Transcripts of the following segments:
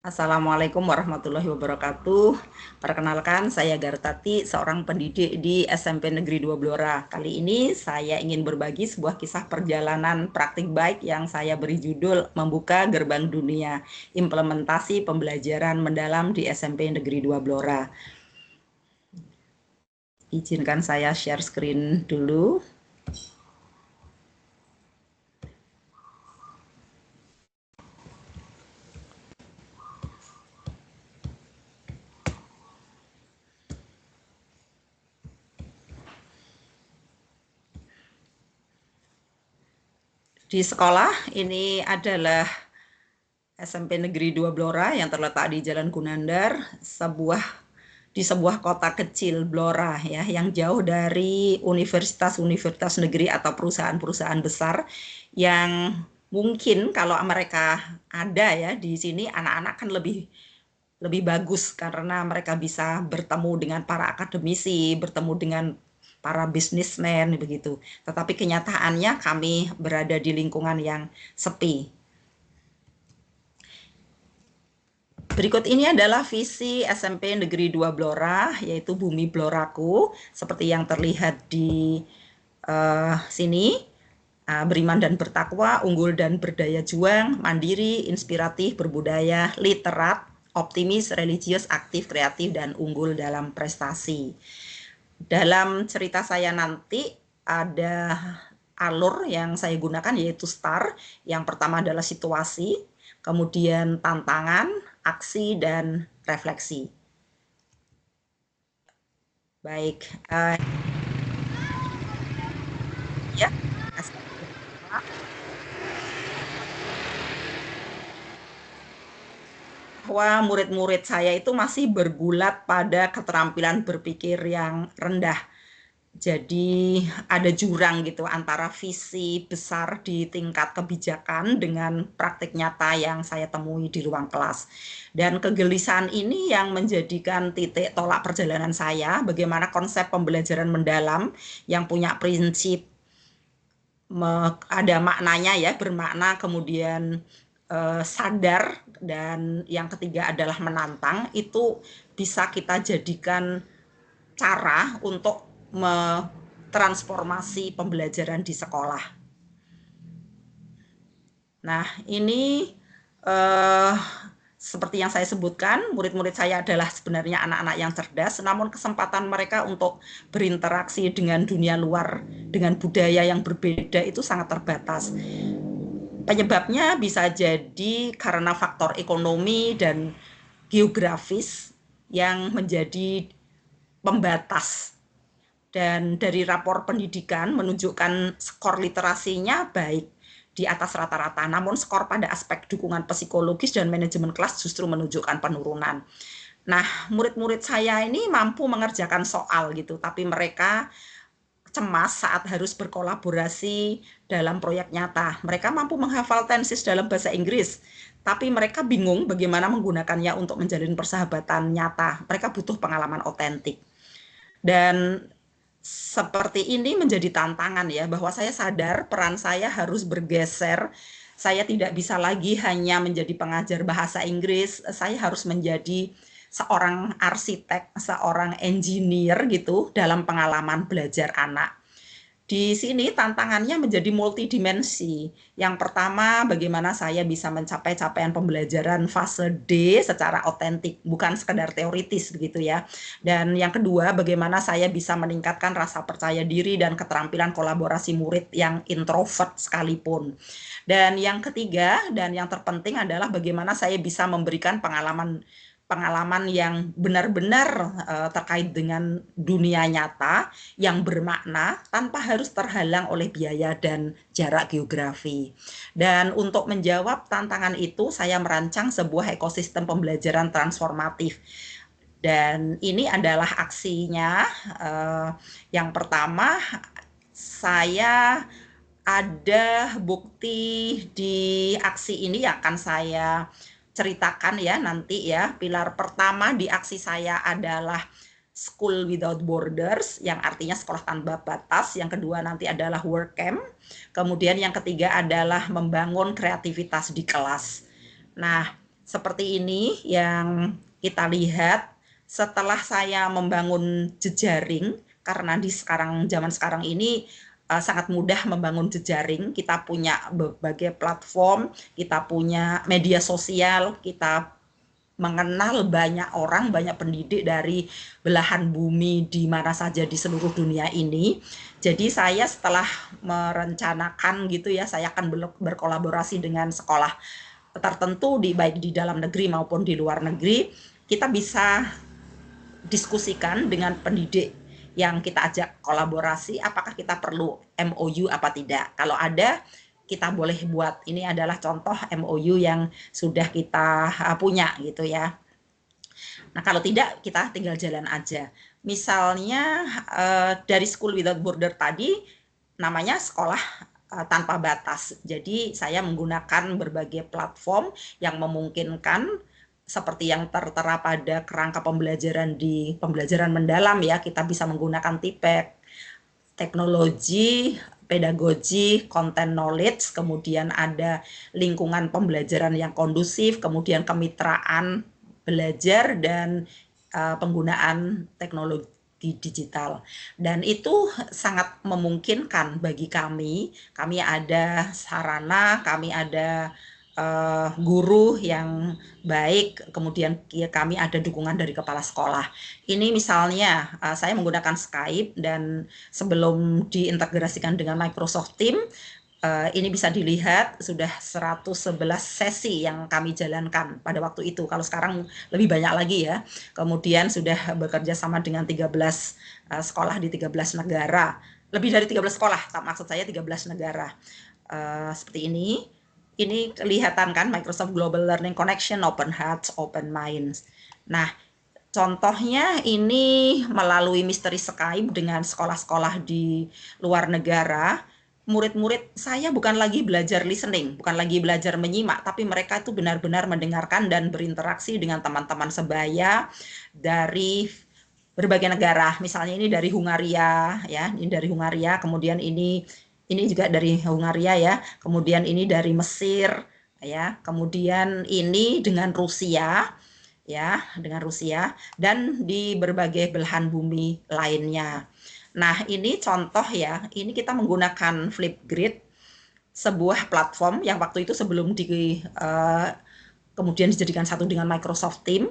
Assalamualaikum warahmatullahi wabarakatuh. Perkenalkan, saya Gartati, seorang pendidik di SMP Negeri 2 Blora. Kali ini saya ingin berbagi sebuah kisah perjalanan praktik baik yang saya beri judul Membuka Gerbang Dunia, Implementasi Pembelajaran Mendalam di SMP Negeri 2 Blora. Izinkan saya share screen dulu. Di sekolah, ini adalah SMP Negeri 2 Blora yang terletak di Jalan Gunandar, di sebuah kota kecil Blora ya, yang jauh dari universitas-universitas negeri atau perusahaan-perusahaan besar yang mungkin kalau mereka ada ya di sini, anak-anak kan lebih lebih bagus karena mereka bisa bertemu dengan para akademisi, bertemu dengan para bisnismen begitu. Tetapi kenyataannya kami berada di lingkungan yang sepi. Berikut ini adalah visi SMP Negeri 2 Blora, yaitu Bumi Bloraku, seperti yang terlihat di sini. Beriman dan bertakwa, unggul dan berdaya juang, mandiri, inspiratif, berbudaya, literat, optimis, religius, aktif, kreatif, dan unggul dalam prestasi. Dalam cerita saya nanti ada alur yang saya gunakan yaitu STAR. Yang pertama adalah situasi, kemudian tantangan, aksi, dan refleksi. Baik, ya, bahwa murid-murid saya itu masih bergulat pada keterampilan berpikir yang rendah. Jadi ada jurang gitu antara visi besar di tingkat kebijakan dengan praktik nyata yang saya temui di ruang kelas. Dan kegelisahan ini yang menjadikan titik tolak perjalanan saya, bagaimana konsep pembelajaran mendalam yang punya prinsip ada maknanya ya, bermakna, kemudian sadar, dan yang ketiga adalah menantang, itu bisa kita jadikan cara untuk transformasi pembelajaran di sekolah. Nah, ini eh, seperti yang saya sebutkan, murid-murid saya adalah sebenarnya anak-anak yang cerdas, namun kesempatan mereka untuk berinteraksi dengan dunia luar, dengan budaya yang berbeda itu sangat terbatas. Penyebabnya bisa jadi karena faktor ekonomi dan geografis yang menjadi pembatas. Dan dari rapor pendidikan menunjukkan skor literasinya baik di atas rata-rata, namun skor pada aspek dukungan psikologis dan manajemen kelas justru menunjukkan penurunan. Nah, murid-murid saya ini mampu mengerjakan soal gitu, tapi mereka cemas saat harus berkolaborasi dalam proyek nyata. Mereka mampu menghafal tenses dalam bahasa Inggris, tapi mereka bingung bagaimana menggunakannya untuk menjalin persahabatan nyata. Mereka butuh pengalaman otentik. Dan seperti ini menjadi tantangan ya, bahwa saya sadar peran saya harus bergeser. Saya tidak bisa lagi hanya menjadi pengajar bahasa Inggris, saya harus menjadi seorang arsitek, seorang engineer gitu dalam pengalaman belajar anak. Di sini tantangannya menjadi multidimensi. Yang pertama, bagaimana saya bisa mencapai capaian pembelajaran fase D secara otentik, bukan sekedar teoritis begitu ya. Dan yang kedua, bagaimana saya bisa meningkatkan rasa percaya diri dan keterampilan kolaborasi murid yang introvert sekalipun. Dan yang ketiga dan yang terpenting adalah bagaimana saya bisa memberikan pengalaman pengalaman yang benar-benar terkait dengan dunia nyata yang bermakna tanpa harus terhalang oleh biaya dan jarak geografi. Dan untuk menjawab tantangan itu, saya merancang sebuah ekosistem pembelajaran transformatif. Dan ini adalah aksinya. Yang pertama, saya ada bukti di aksi ini yang akan saya ceritakan ya nanti ya. Pilar pertama di aksi saya adalah School Without Borders, yang artinya sekolah tanpa batas. Yang kedua nanti adalah work camp. Kemudian yang ketiga adalah membangun kreativitas di kelas. Nah, seperti ini yang kita lihat setelah saya membangun jejaring, karena di zaman sekarang ini sangat mudah membangun jejaring. Kita punya berbagai platform, kita punya media sosial, kita mengenal banyak orang, banyak pendidik dari belahan bumi di mana saja di seluruh dunia ini. Jadi saya setelah merencanakan gitu ya, saya akan berkolaborasi dengan sekolah tertentu baik di dalam negeri maupun di luar negeri. Kita bisa diskusikan dengan pendidik yang kita ajak kolaborasi, apakah kita perlu MOU apa tidak. Kalau ada, kita boleh buat. Ini adalah contoh MOU yang sudah kita punya gitu ya. Nah, kalau tidak, kita tinggal jalan aja. Misalnya dari School Without Border tadi, namanya sekolah tanpa batas. Jadi saya menggunakan berbagai platform yang memungkinkan seperti yang tertera pada kerangka pembelajaran di pembelajaran mendalam ya, kita bisa menggunakan TIPEK, teknologi, pedagogi, content knowledge, kemudian ada lingkungan pembelajaran yang kondusif, kemudian kemitraan belajar dan penggunaan teknologi digital. Dan itu sangat memungkinkan bagi kami. Kami ada sarana, kami ada guru yang baik, kemudian kami ada dukungan dari kepala sekolah. Ini misalnya saya menggunakan Skype dan sebelum diintegrasikan dengan Microsoft Teams, ini bisa dilihat sudah 111 sesi yang kami jalankan pada waktu itu. Kalau sekarang lebih banyak lagi ya. Kemudian sudah bekerja sama dengan 13 sekolah di 13 negara. Lebih dari 13 sekolah, maksud saya 13 negara. Seperti ini. Ini kelihatan kan Microsoft Global Learning Connection, Open Hearts, Open Minds. Nah, contohnya ini melalui misteri Skype dengan sekolah-sekolah di luar negara. Murid-murid saya bukan lagi belajar listening, bukan lagi belajar menyimak, tapi mereka itu benar-benar mendengarkan dan berinteraksi dengan teman-teman sebaya dari berbagai negara. Misalnya ini dari Hungaria, ya, ini dari Hungaria, kemudian ini juga dari Hungaria ya, kemudian ini dari Mesir, ya, kemudian ini dengan Rusia, ya, dengan Rusia, dan di berbagai belahan bumi lainnya. Nah, ini contoh ya, ini kita menggunakan Flipgrid, sebuah platform yang waktu itu sebelum kemudian dijadikan satu dengan Microsoft Teams,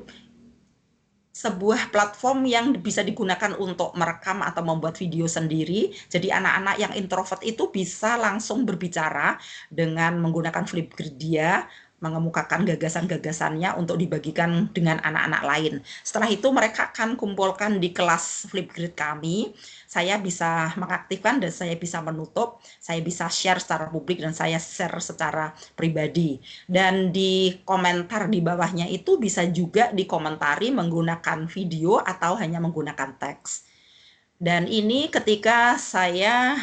sebuah platform yang bisa digunakan untuk merekam atau membuat video sendiri. Jadi anak-anak yang introvert itu bisa langsung berbicara dengan menggunakan Flipgrid dia, mengemukakan gagasan-gagasannya untuk dibagikan dengan anak-anak lain. Setelah itu mereka akan kumpulkan di kelas Flipgrid kami. Saya bisa mengaktifkan dan saya bisa menutup, saya bisa share secara publik dan saya share secara pribadi. Dan di komentar di bawahnya itu bisa juga dikomentari menggunakan video atau hanya menggunakan teks. Dan ini ketika saya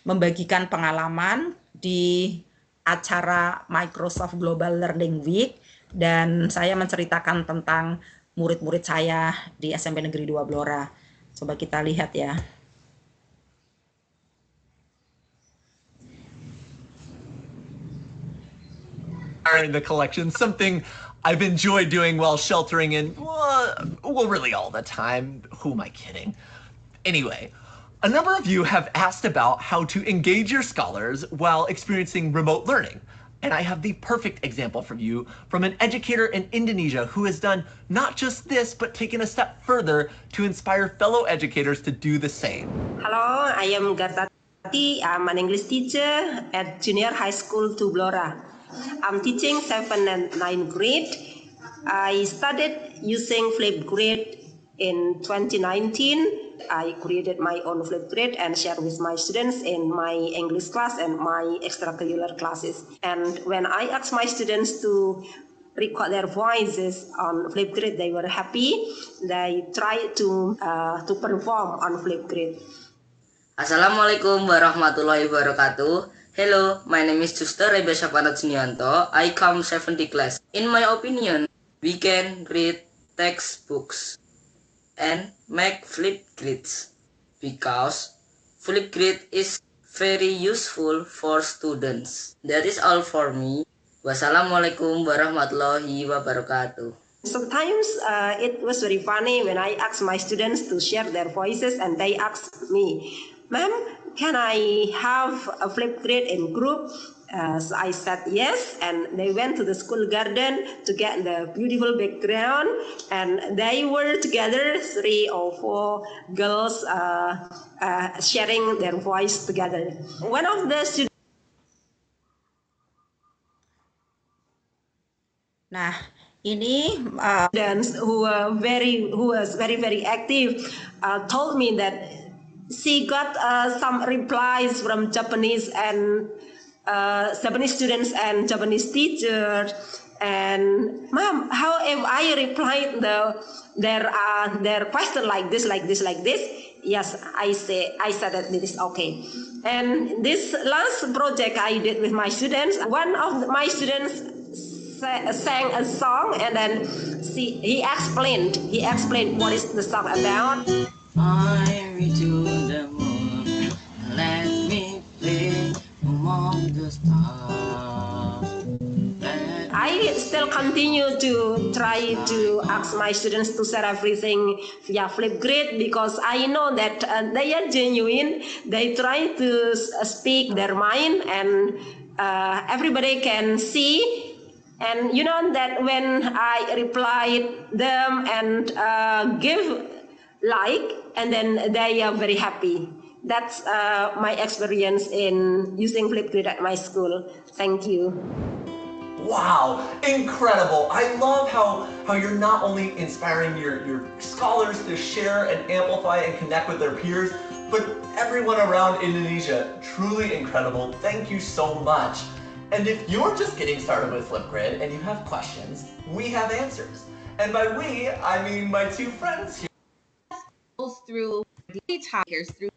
membagikan pengalaman di acara Microsoft Global Learning Week, dan saya menceritakan tentang murid-murid saya di SMP Negeri 2 Blora. Coba kita lihat ya. In the collection, something I've enjoyed doing while sheltering in, well, really all the time. Who am I kidding? Anyway, a number of you have asked about how to engage your scholars while experiencing remote learning. And I have the perfect example for you from an educator in Indonesia who has done not just this, but taken a step further to inspire fellow educators to do the same. Hello, I am Gartati. I'm an English teacher at Junior High School Tublora. I'm teaching 7th and 9th grade. I started using Flipgrid in 2019. I created my own Flipgrid and shared with my students in my English class and my extracurricular classes. And when I asked my students to record their voices on Flipgrid, they were happy. They tried to perform on Flipgrid. Assalamualaikum warahmatullahi wabarakatuh. Hello, my name is Juster Rebesha Panatjunianto. I come 70 class. In my opinion, we can read textbooks and make Flipgrids because Flipgrid is very useful for students. That is all for me. Wassalamualaikum warahmatullahi wabarakatuh. Sometimes it was very funny when I asked my students to share their voices and they asked me, "Ma'am, can I have a flip grade in group?" So I said yes, and they went to the school garden to get the beautiful background, and they were together, 3 or 4 girls sharing their voice together. One of the students. Nah, ini Students who was very active told me that she got some replies from Japanese and Japanese students and Japanese teachers. And ma'am, how if I replied their question like this, like this, like this? Yes, I said that it is okay. And this last project I did with my students, one of my students sang a song, and then he explained what is the song about. I'm to the moon, let me play among the stars. I still continue to try to ask my students to share everything via Flipgrid because I know that they are genuine. They try to speak their mind, and everybody can see. And you know that when I replied them and give like, and then they are very happy. That's my experience in using Flipgrid at my school. Thank you. Wow, incredible. I love how you're not only inspiring your scholars to share and amplify and connect with their peers, but everyone around Indonesia. Truly incredible. Thank you so much. And if you're just getting started with Flipgrid and you have questions, we have answers. And by we, I mean my two friends here. Through details through.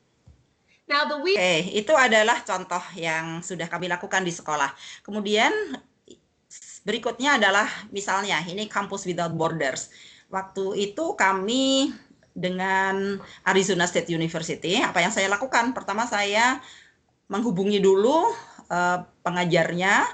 Now the week. Itu adalah contoh yang sudah kami lakukan di sekolah. Kemudian berikutnya adalah misalnya ini Campus Without Borders. Waktu itu kami dengan Arizona State University, apa yang saya lakukan? Pertama saya menghubungi dulu pengajarnya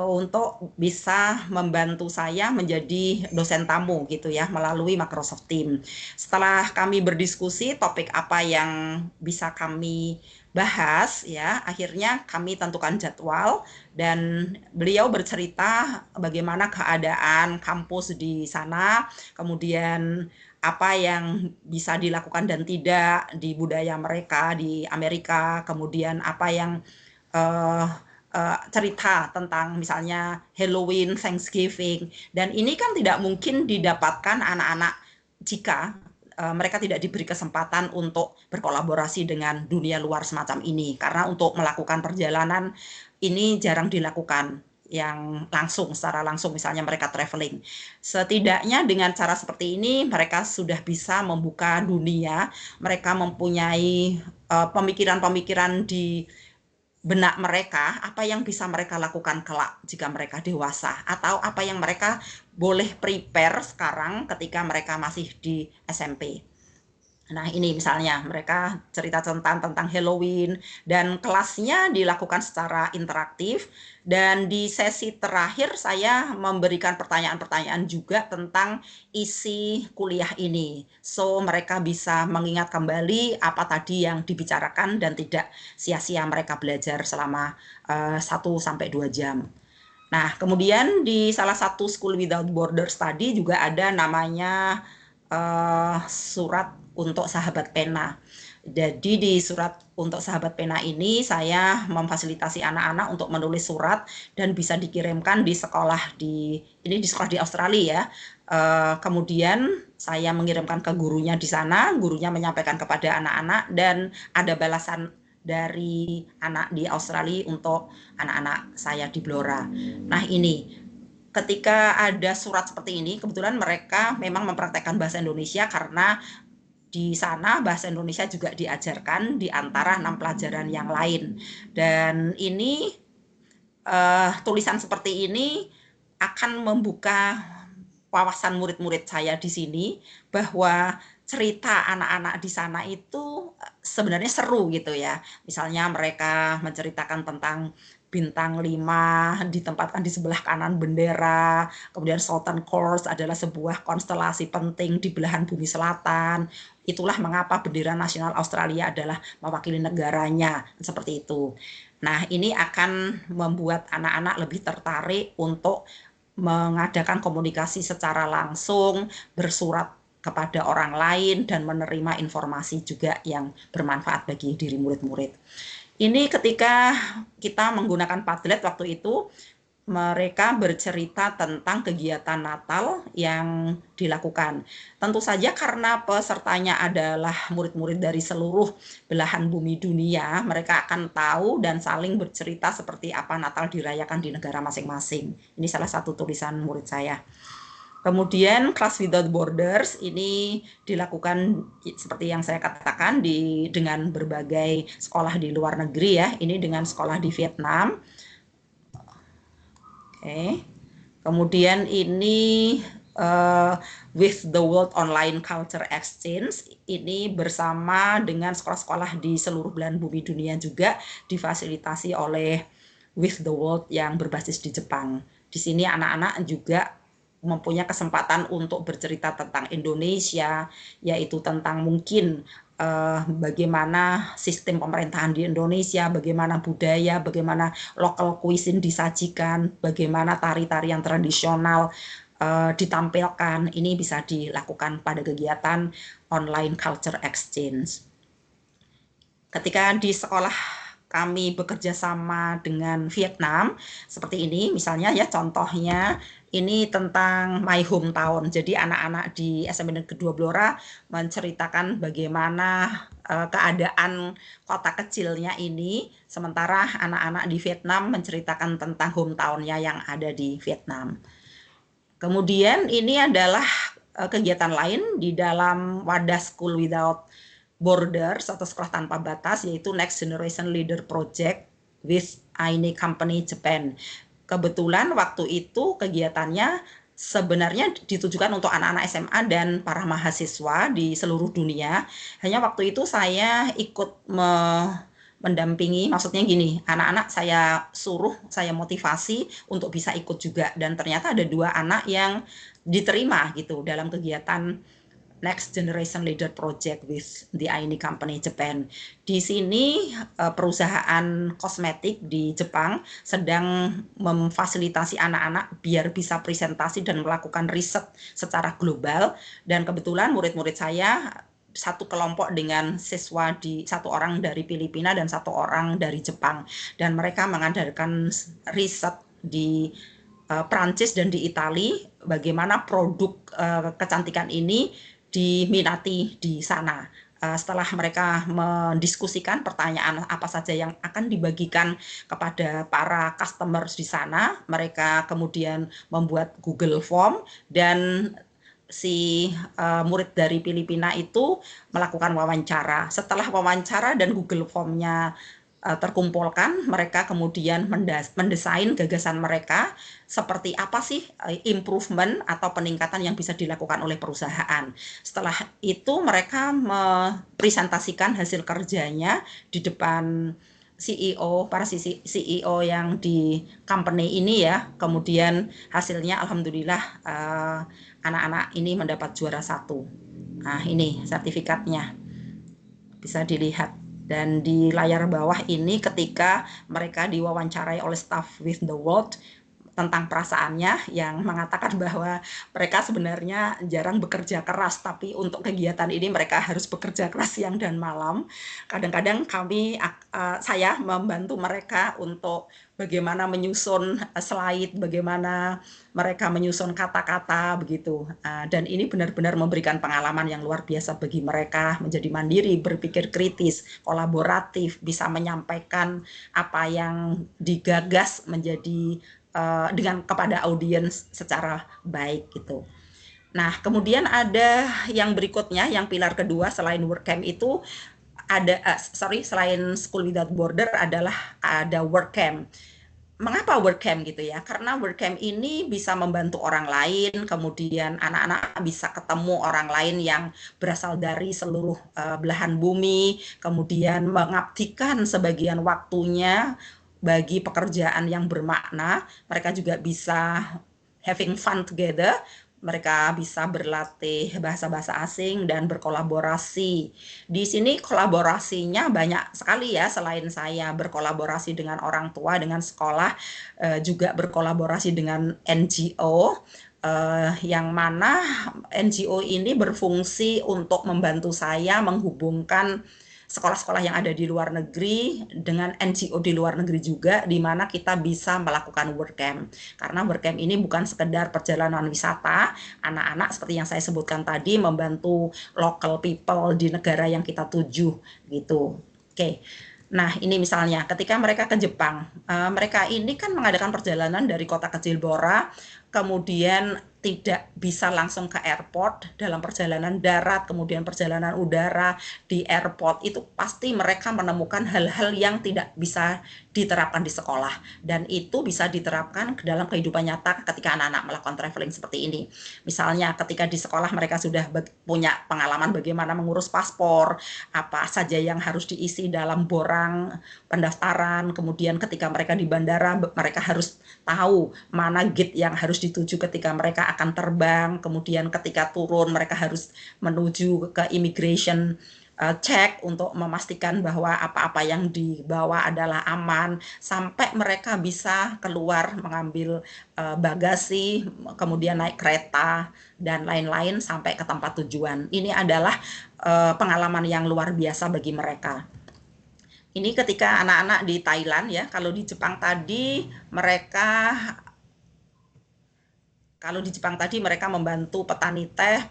untuk bisa membantu saya menjadi dosen tamu gitu ya melalui Microsoft Teams. Setelah kami berdiskusi topik apa yang bisa kami bahas ya, akhirnya kami tentukan jadwal dan beliau bercerita bagaimana keadaan kampus di sana, kemudian apa yang bisa dilakukan dan tidak di budaya mereka di Amerika, kemudian apa yang cerita tentang misalnya Halloween, Thanksgiving, dan ini kan tidak mungkin didapatkan anak-anak jika mereka tidak diberi kesempatan untuk berkolaborasi dengan dunia luar semacam ini, karena untuk melakukan perjalanan ini jarang dilakukan yang langsung, secara langsung misalnya mereka traveling. Setidaknya dengan cara seperti ini mereka sudah bisa membuka dunia, mereka mempunyai pemikiran-pemikiran di benak mereka, apa yang bisa mereka lakukan kelak jika mereka dewasa, atau apa yang mereka boleh prepare sekarang ketika mereka masih di SMP. Nah ini misalnya mereka cerita tentang Halloween dan kelasnya dilakukan secara interaktif, dan di sesi terakhir saya memberikan pertanyaan-pertanyaan juga tentang isi kuliah ini. So mereka bisa mengingat kembali apa tadi yang dibicarakan dan tidak sia-sia mereka belajar selama 1-2 jam. Nah kemudian di salah satu School Without Borders tadi juga ada namanya surat untuk sahabat pena. Jadi di surat untuk sahabat pena ini saya memfasilitasi anak-anak untuk menulis surat dan bisa dikirimkan di sekolah di sekolah di Australia ya. Kemudian saya mengirimkan ke gurunya di sana, gurunya menyampaikan kepada anak-anak dan ada balasan dari anak di Australia untuk anak-anak saya di Blora. Nah ini ketika ada surat seperti ini, kebetulan mereka memang mempraktekkan bahasa Indonesia karena di sana bahasa Indonesia juga diajarkan di antara 6 pelajaran yang lain. Dan ini tulisan seperti ini akan membuka wawasan murid-murid saya di sini bahwa cerita anak-anak di sana itu sebenarnya seru gitu ya. Misalnya mereka menceritakan tentang bintang 5 ditempatkan di sebelah kanan bendera, kemudian Southern Cross adalah sebuah konstelasi penting di belahan bumi selatan. Itulah mengapa bendera nasional Australia adalah mewakili negaranya, seperti itu. Nah, ini akan membuat anak-anak lebih tertarik untuk mengadakan komunikasi secara langsung, bersurat kepada orang lain, dan menerima informasi juga yang bermanfaat bagi diri murid-murid. Ini ketika kita menggunakan Padlet waktu itu, mereka bercerita tentang kegiatan Natal yang dilakukan. Tentu saja karena pesertanya adalah murid-murid dari seluruh belahan bumi dunia, mereka akan tahu dan saling bercerita seperti apa Natal dirayakan di negara masing-masing. Ini salah satu tulisan murid saya. Kemudian Class Without Borders ini dilakukan seperti yang saya katakan dengan berbagai sekolah di luar negeri ya. Ini dengan sekolah di Vietnam. Oke. Kemudian ini With the World Online Culture Exchange, ini bersama dengan sekolah-sekolah di seluruh belahan bumi dunia juga difasilitasi oleh With the World yang berbasis di Jepang. Di sini anak-anak juga mempunyai kesempatan untuk bercerita tentang Indonesia, yaitu tentang mungkin bagaimana sistem pemerintahan di Indonesia, bagaimana budaya, bagaimana local cuisine disajikan, bagaimana tari-tarian tradisional ditampilkan. Ini bisa dilakukan pada kegiatan online culture exchange. Ketika di sekolah kami bekerja sama dengan Vietnam, seperti ini misalnya ya, contohnya ini tentang My Hometown. Jadi anak-anak di SMP Negeri 2 Blora menceritakan bagaimana keadaan kota kecilnya ini, sementara anak-anak di Vietnam menceritakan tentang hometown-nya yang ada di Vietnam. Kemudian ini adalah kegiatan lain di dalam wadah School Without Borders atau sekolah tanpa batas, yaitu Next Generation Leader Project with Aine Company Japan. Kebetulan waktu itu kegiatannya sebenarnya ditujukan untuk anak-anak SMA dan para mahasiswa di seluruh dunia. Hanya waktu itu saya ikut mendampingi, maksudnya gini, anak-anak saya suruh, saya motivasi untuk bisa ikut juga, dan ternyata ada 2 anak yang diterima gitu dalam kegiatan Next Generation Leader Project with the Aine Company Japan. Di sini perusahaan kosmetik di Jepang sedang memfasilitasi anak-anak biar bisa presentasi dan melakukan riset secara global, dan kebetulan murid-murid saya satu kelompok dengan siswa satu orang dari Filipina dan 1 orang dari Jepang, dan mereka mengadakan riset di Prancis dan di Italia bagaimana produk kecantikan ini diminati di sana. Setelah mereka mendiskusikan pertanyaan apa saja yang akan dibagikan kepada para customers di sana, mereka kemudian membuat Google Form, dan si murid dari Filipina itu melakukan wawancara. Setelah wawancara dan Google Form-nya terkumpulkan, mereka kemudian mendesain gagasan mereka seperti apa sih improvement atau peningkatan yang bisa dilakukan oleh perusahaan. Setelah itu mereka mempresentasikan hasil kerjanya di depan CEO, para CEO yang di company ini ya. Kemudian hasilnya alhamdulillah anak-anak ini mendapat juara 1. Nah, ini sertifikatnya bisa dilihat. Dan di layar bawah ini ketika mereka diwawancarai oleh staff With the World tentang perasaannya, yang mengatakan bahwa mereka sebenarnya jarang bekerja keras, tapi untuk kegiatan ini mereka harus bekerja keras siang dan malam. Kadang-kadang saya membantu mereka untuk bagaimana menyusun slide, bagaimana mereka menyusun kata-kata begitu. Dan ini benar-benar memberikan pengalaman yang luar biasa bagi mereka, menjadi mandiri, berpikir kritis, kolaboratif, bisa menyampaikan apa yang digagas menjadi dengan kepada audiens secara baik gitu. Nah, kemudian ada yang berikutnya, yang pilar kedua selain work camp itu ada selain School Without Border adalah ada work camp. Mengapa work camp gitu ya? Karena work camp ini bisa membantu orang lain, kemudian anak-anak bisa ketemu orang lain yang berasal dari seluruh belahan bumi, kemudian mengabdikan sebagian waktunya bagi pekerjaan yang bermakna, mereka juga bisa having fun together, mereka bisa berlatih bahasa-bahasa asing dan berkolaborasi. Di sini kolaborasinya banyak sekali ya, selain saya berkolaborasi dengan orang tua, dengan sekolah, juga berkolaborasi dengan NGO, yang mana NGO ini berfungsi untuk membantu saya menghubungkan sekolah-sekolah yang ada di luar negeri dengan NGO di luar negeri juga, di mana kita bisa melakukan work camp. Karena work camp ini bukan sekedar perjalanan wisata, anak-anak seperti yang saya sebutkan tadi membantu local people di negara yang kita tuju gitu. Oke. Nah, ini misalnya ketika mereka ke Jepang, mereka ini kan mengadakan perjalanan dari kota kecil Bora, kemudian tidak bisa langsung ke airport dalam perjalanan darat, kemudian perjalanan udara di airport, itu pasti mereka menemukan hal-hal yang tidak bisa diterapkan di sekolah, dan itu bisa diterapkan ke dalam kehidupan nyata ketika anak-anak melakukan traveling seperti ini. Misalnya ketika di sekolah mereka sudah punya pengalaman bagaimana mengurus paspor, apa saja yang harus diisi dalam borang pendaftaran, kemudian ketika mereka di bandara mereka harus tahu mana gate yang harus dituju ketika mereka akan terbang, kemudian ketika turun mereka harus menuju ke immigration cek untuk memastikan bahwa apa-apa yang dibawa adalah aman, sampai mereka bisa keluar mengambil bagasi, kemudian naik kereta dan lain-lain sampai ke tempat tujuan. Ini adalah pengalaman yang luar biasa bagi mereka. Ini ketika anak-anak di Thailand ya, kalau di Jepang tadi mereka membantu petani teh,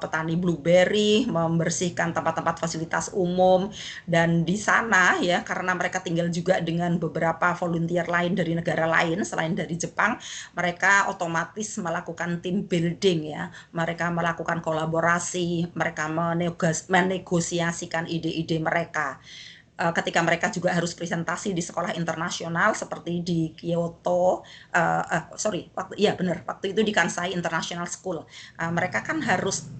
petani blueberry, membersihkan tempat-tempat fasilitas umum, dan di sana ya karena mereka tinggal juga dengan beberapa volunteer lain dari negara lain selain dari Jepang, mereka otomatis melakukan team building ya, mereka melakukan kolaborasi, mereka menegosiasikan ide-ide mereka. Ketika mereka juga harus presentasi di sekolah internasional seperti di Kyoto, waktu itu di Kansai International School, mereka kan harus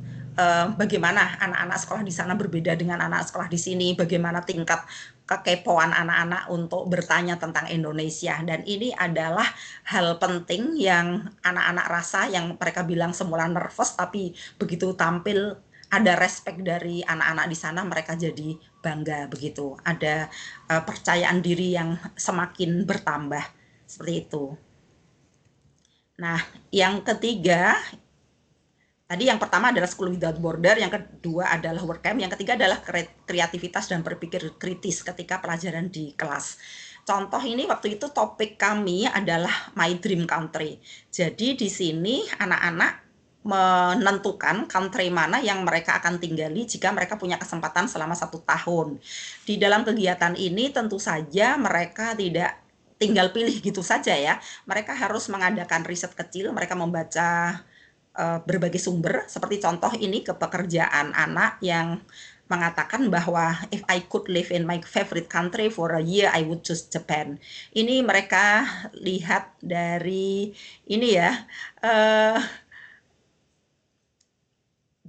bagaimana anak-anak sekolah di sana berbeda dengan anak sekolah di sini, bagaimana tingkat kekepoan anak-anak untuk bertanya tentang Indonesia, dan ini adalah hal penting yang anak-anak rasa, yang mereka bilang semula nervous tapi begitu tampil ada respect dari anak-anak di sana, mereka jadi bangga begitu. Ada percayaan diri yang semakin bertambah seperti itu. Nah, yang ketiga, tadi yang pertama adalah School Without Border, yang kedua adalah work camp, yang ketiga adalah kreativitas dan berpikir kritis ketika pelajaran di kelas. Contoh ini waktu itu topik kami adalah My Dream Country. Jadi di sini anak-anak menentukan country mana yang mereka akan tinggali jika mereka punya kesempatan selama 1 tahun. Di dalam kegiatan ini tentu saja mereka tidak tinggal pilih gitu saja ya. Mereka harus mengadakan riset kecil, mereka membaca berbagai sumber, seperti contoh ini ke pekerjaan anak yang mengatakan bahwa if I could live in my favorite country for a year, I would choose Japan. Ini mereka lihat dari ini ya,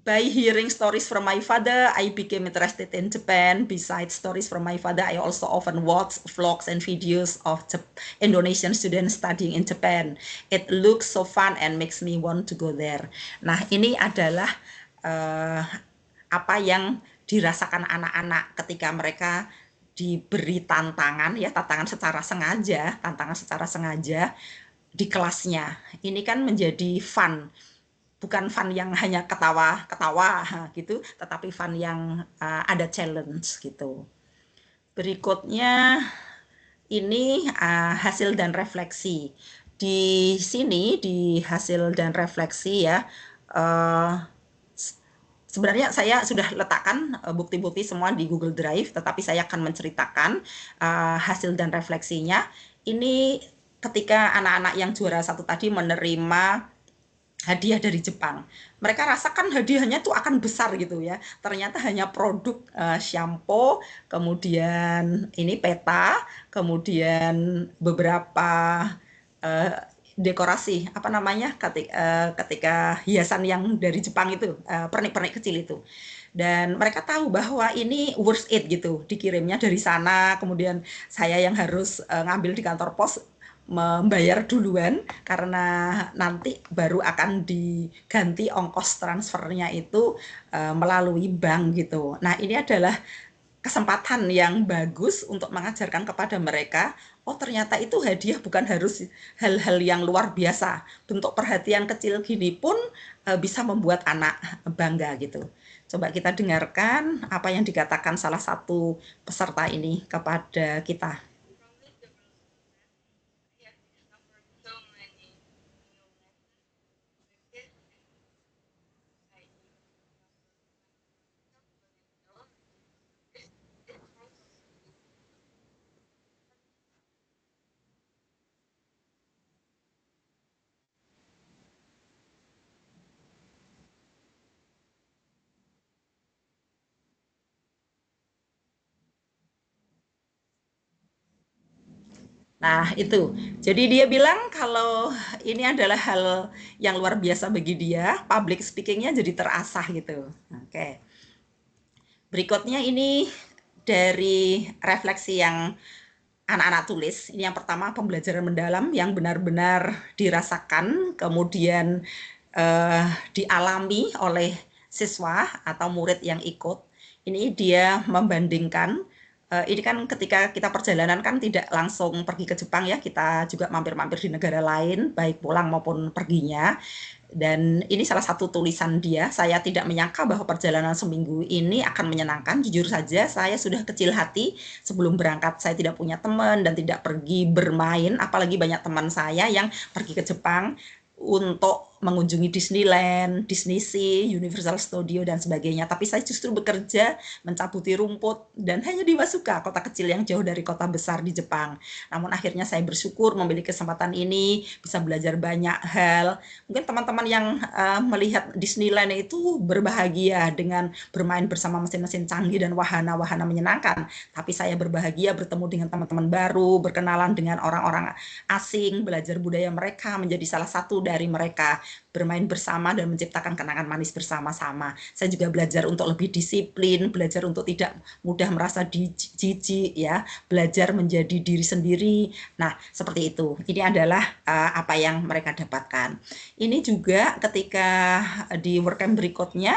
by hearing stories from my father, I became interested in Japan. Besides stories from my father, I also often watch vlogs and videos of Indonesian students studying in Japan. It looks so fun and makes me want to go there. Nah, ini adalah apa yang dirasakan anak-anak ketika mereka diberi tantangan ya, tantangan secara sengaja di kelasnya. Ini kan menjadi fun. Bukan fun yang hanya ketawa-ketawa gitu, tetapi fun yang ada challenge gitu. Berikutnya ini hasil dan refleksi. Di sini di hasil dan refleksi ya, sebenarnya saya sudah letakkan bukti-bukti semua di Google Drive, tetapi saya akan menceritakan hasil dan refleksinya. Ini ketika anak-anak yang juara 1 tadi menerima hadiah dari Jepang. Mereka rasakan hadiahnya tuh akan besar gitu ya. Ternyata hanya produk shampoo, kemudian ini peta, kemudian beberapa dekorasi apa namanya ketika hiasan yang dari Jepang itu, pernik-pernik kecil itu. Dan mereka tahu bahwa ini worth it gitu, dikirimnya dari sana, kemudian saya yang harus ngambil di kantor pos membayar duluan karena nanti baru akan diganti ongkos transfernya itu melalui bank gitu. Nah, ini adalah kesempatan yang bagus untuk mengajarkan kepada mereka, oh ternyata itu hadiah bukan harus hal-hal yang luar biasa. Bentuk perhatian kecil gini pun bisa membuat anak bangga gitu. Coba kita dengarkan apa yang dikatakan salah satu peserta ini kepada kita. Nah, itu. Jadi dia bilang kalau ini adalah hal yang luar biasa bagi dia, public speaking-nya jadi terasah gitu. Oke. Berikutnya ini dari refleksi yang anak-anak tulis. Ini yang pertama, pembelajaran mendalam yang benar-benar dirasakan, kemudian dialami oleh siswa atau murid yang ikut. Ini dia membandingkan, ini kan ketika kita perjalanan kan tidak langsung pergi ke Jepang ya, kita juga mampir-mampir di negara lain, baik pulang maupun perginya. Dan ini salah satu tulisan dia, saya tidak menyangka bahwa perjalanan seminggu ini akan menyenangkan. Jujur saja, saya sudah kecil hati sebelum berangkat. Saya tidak punya teman dan tidak pergi bermain, apalagi banyak teman saya yang pergi ke Jepang untuk mengunjungi Disneyland, Disney Sea, Universal Studio, dan sebagainya. Tapi saya justru bekerja, mencabuti rumput, dan hanya di Wasuka, kota kecil yang jauh dari kota besar di Jepang. Namun akhirnya saya bersyukur memiliki kesempatan ini, bisa belajar banyak hal. Mungkin teman-teman yang melihat Disneyland itu berbahagia dengan bermain bersama mesin-mesin canggih dan wahana-wahana menyenangkan. Tapi saya berbahagia bertemu dengan teman-teman baru, berkenalan dengan orang-orang asing, belajar budaya mereka, menjadi salah satu dari mereka, bermain bersama dan menciptakan kenangan manis bersama-sama. Saya juga belajar untuk lebih disiplin, belajar untuk tidak mudah merasa jijik ya, belajar menjadi diri sendiri. Nah, seperti itu. Ini adalah apa yang mereka dapatkan. Ini juga ketika di workcamp berikutnya,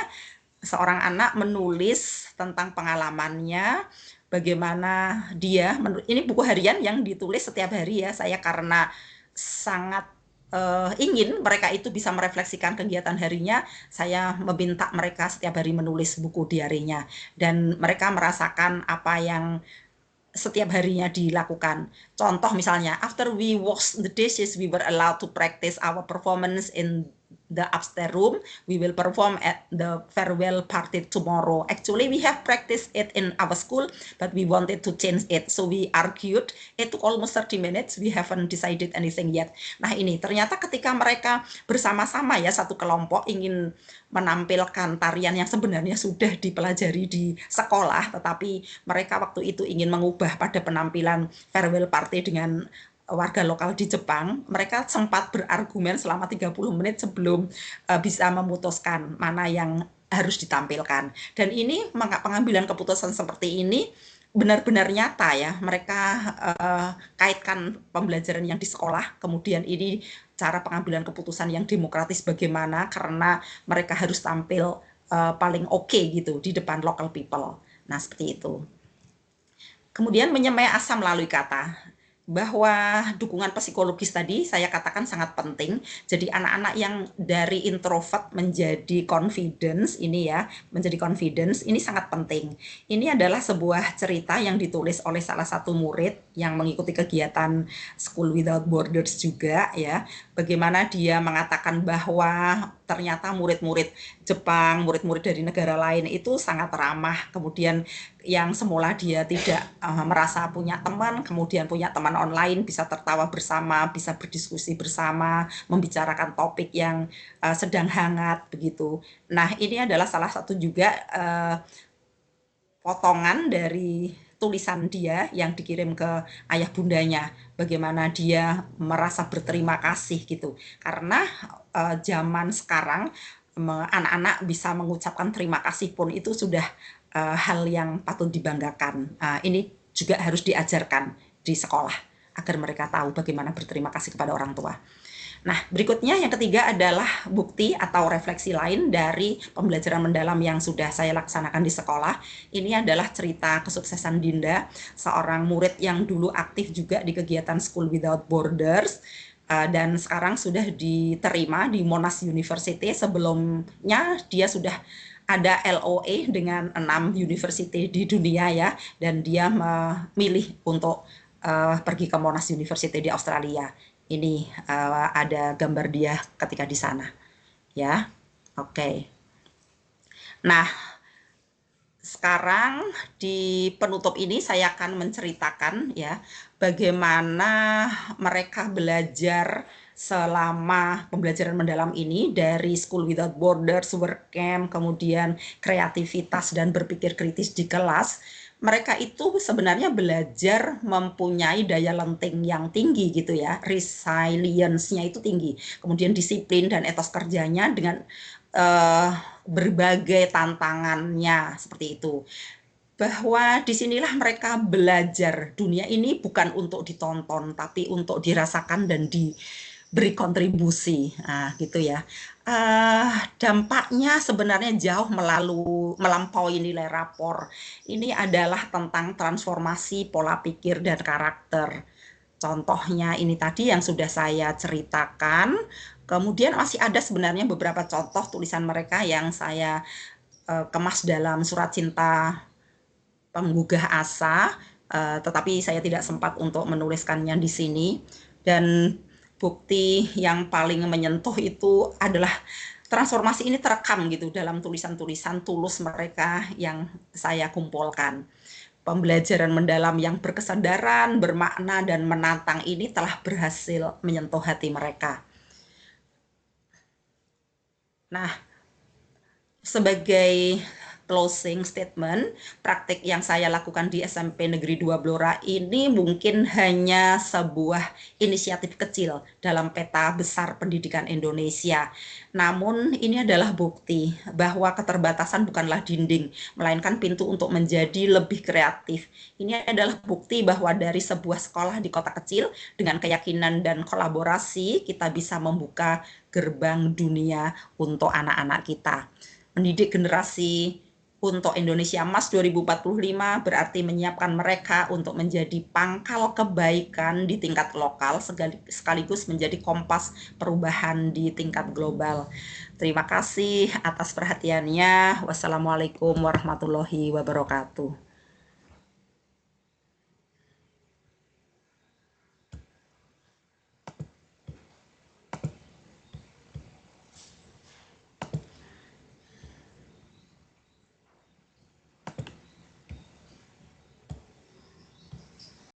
seorang anak menulis tentang pengalamannya, bagaimana dia, ini buku harian yang ditulis setiap hari ya, saya karena sangat ingin mereka itu bisa merefleksikan kegiatan harinya, saya meminta mereka setiap hari menulis buku diarinya, dan mereka merasakan apa yang setiap harinya dilakukan. Contoh misalnya, after we wash the dishes, we were allowed to practice our performance in the upstairs room. We will perform at the farewell party tomorrow. Actually, we have practiced it in our school, but we wanted to change it. So we argued. It took almost 30 minutes. We haven't decided anything yet. Nah ini ternyata ketika mereka bersama-sama ya, satu kelompok ingin menampilkan tarian yang sebenarnya sudah dipelajari di sekolah, tetapi mereka waktu itu ingin mengubah pada penampilan farewell party dengan warga lokal di Jepang, mereka sempat berargumen selama 30 menit sebelum bisa memutuskan mana yang harus ditampilkan. Dan ini pengambilan keputusan seperti ini benar-benar nyata ya. Mereka kaitkan pembelajaran yang di sekolah, kemudian ini cara pengambilan keputusan yang demokratis bagaimana, karena mereka harus tampil paling oke gitu di depan local people. Nah, seperti itu. Kemudian menyemai asam melalui kata, bahwa dukungan psikologis tadi saya katakan sangat penting. Jadi anak-anak yang dari introvert menjadi confidence ini ya, menjadi confidence ini sangat penting. Ini adalah sebuah cerita yang ditulis oleh salah satu murid yang mengikuti kegiatan School Without Borders juga ya. Bagaimana dia mengatakan bahwa ternyata murid-murid Jepang, murid-murid dari negara lain itu sangat ramah. Kemudian yang semula dia tidak merasa punya teman, kemudian punya teman online, bisa tertawa bersama, bisa berdiskusi bersama, membicarakan topik yang sedang hangat begitu. Nah, ini adalah salah satu juga potongan dari tulisan dia yang dikirim ke ayah bundanya, bagaimana dia merasa berterima kasih gitu. Karena zaman sekarang anak-anak bisa mengucapkan terima kasih pun itu sudah hal yang patut dibanggakan. Ini juga harus diajarkan di sekolah agar mereka tahu bagaimana berterima kasih kepada orang tua. Nah, berikutnya yang ketiga adalah bukti atau refleksi lain dari pembelajaran mendalam yang sudah saya laksanakan di sekolah. Ini adalah cerita kesuksesan Dinda, seorang murid yang dulu aktif juga di kegiatan School Without Borders, dan sekarang sudah diterima di Monash University. Sebelumnya dia sudah ada LOA dengan 6 university di dunia ya, dan dia memilih untuk pergi ke Monash University di Australia. Ini ada gambar dia ketika di sana, ya. Oke. Nah, sekarang di penutup ini saya akan menceritakan ya bagaimana mereka belajar selama pembelajaran mendalam ini dari School Without Borders, Work Camp, kemudian kreativitas dan berpikir kritis di kelas. Mereka itu sebenarnya belajar mempunyai daya lenting yang tinggi gitu ya, resilience-nya itu tinggi, kemudian disiplin dan etos kerjanya dengan berbagai tantangannya seperti itu. Bahwa disinilah mereka belajar dunia ini bukan untuk ditonton, tapi untuk dirasakan dan diberi kontribusi, gitu ya. Dampaknya sebenarnya jauh melampaui nilai rapor. Ini adalah tentang transformasi pola pikir dan karakter. Contohnya ini tadi yang sudah saya ceritakan. Kemudian masih ada sebenarnya beberapa contoh tulisan mereka yang saya kemas dalam surat cinta penggugah asa, tetapi saya tidak sempat untuk menuliskannya di sini. Dan bukti yang paling menyentuh itu adalah transformasi ini terekam gitu dalam tulisan-tulisan tulus mereka yang saya kumpulkan. Pembelajaran mendalam yang berkesadaran, bermakna, dan menantang ini telah berhasil menyentuh hati mereka. Nah, sebagai closing statement, praktik yang saya lakukan di SMP Negeri 2 Blora ini mungkin hanya sebuah inisiatif kecil dalam peta besar pendidikan Indonesia. Namun ini adalah bukti bahwa keterbatasan bukanlah dinding, melainkan pintu untuk menjadi lebih kreatif. Ini adalah bukti bahwa dari sebuah sekolah di kota kecil dengan keyakinan dan kolaborasi kita bisa membuka gerbang dunia untuk anak-anak kita. Mendidik generasi untuk Indonesia Emas 2045 berarti menyiapkan mereka untuk menjadi pangkal kebaikan di tingkat lokal sekaligus menjadi kompas perubahan di tingkat global. Terima kasih atas perhatiannya. Wassalamualaikum warahmatullahi wabarakatuh.